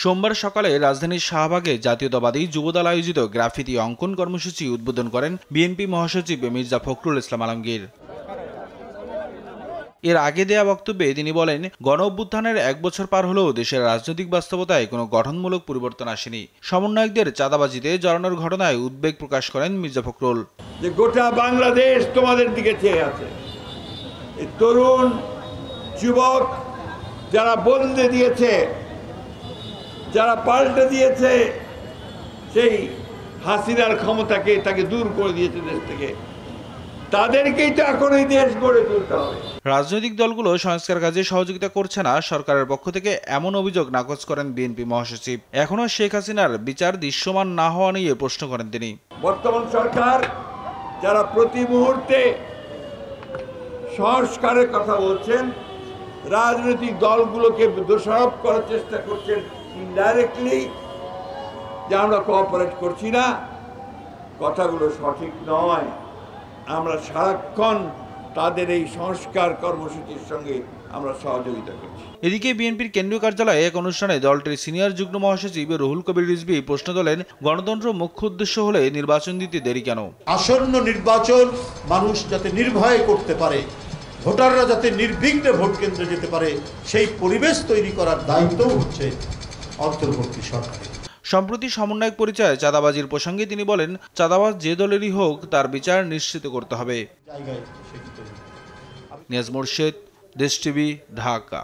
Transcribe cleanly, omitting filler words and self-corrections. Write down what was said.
সোমবার সকালে রাজধানীর শাহবাগে জাতীয়তাবাদী যুবদল আয়োজিত গ্রাফিতি অঙ্কন কর্মসূচি উদ্বোধন করেন বিএনপি মহাসচিব মির্জা ফখরুল ইসলাম আলমগীর। এর আগে দেয়া বক্তব্যে তিনি বলেন, গণ-অভ্যুত্থানের ১ বছর পার হলেও দেশের রাজনৈতিক বাস্তবতায় কোনো গঠনমূলক পরিবর্তন আসেনি। সমন্বয়কদের চাঁদাবাজিতে জড়ানোর ঘটনায় উদ্বেগ প্রকাশ করেন মির্জা ফখরুল। যে গোটা বাংলাদেশ তোমাদের দিকে চেয়ে আছে, এই তরুণ যুবক যারা বদলে দিয়েছে, যারা পাল্টে দিয়েছে সেই হাসিনার ক্ষমতাকে, তাকে দূর করে দিয়েছে দেশ থেকে, তাদেরকেই তো এখন এই দেশ গড়ে তুলতে হবে। রাজনৈতিক দলগুলো সংস্কার কাজে সহযোগিতা করছে না সরকারের পক্ষ থেকে, এমন অভিযোগ নাকচ করেন বিএনপি মহাসচিব। এখনও শেখ হাসিনার বিচার দৃশ্যমান না হওয়া নিয়ে প্রশ্ন করেন তিনি। বর্তমান সরকার যারা প্রতি মুহূর্তে সংস্কারের কথা বলছেন, রাজনৈতিক দলগুলোকে দোষারোপ করার চেষ্টা করছেন ইনডাইরেক্টলি, যে আমরা কোঅপারেট করছি না, কথাগুলো সঠিক নয়। আমরা সারাক্ষণ তাদের এই সংস্কার কর্মসূচির সঙ্গে আমরা সহযোগিতা করছি। এদিকে বিএনপির কেন্দ্রীয় কার্যালয়ে এক অনুষ্ঠানে দলটির সিনিয়র যুগ্ম মহাসচিব রুহুল কবির রিজভী প্রশ্ন তোলেন, গণতন্ত্র মুখ্য উদ্দেশ্য হলে নির্বাচন দিতে দেরি কেন? আসন্ন নির্বাচন মানুষ যাতে নির্ভয়ে করতে পারে, ভোটাররা যাতে নির্বিঘ্নে ভোট কেন্দ্রে যেতে পারে, সেই পরিবেশ তৈরি করার দায়িত্বও হচ্ছে অন্তর্বর্তী সরকারের। সম্প্রতি সমন্বয়ক পরিচয়ে চাঁদাবাজির প্রসঙ্গে তিনি বলেন, চাঁদাবাজ যে দলেরই হোক তার বিচার নিশ্চিত করতে হবে। নিয়াজ মোর্শেদ, দেশ টিভি, ঢাকা।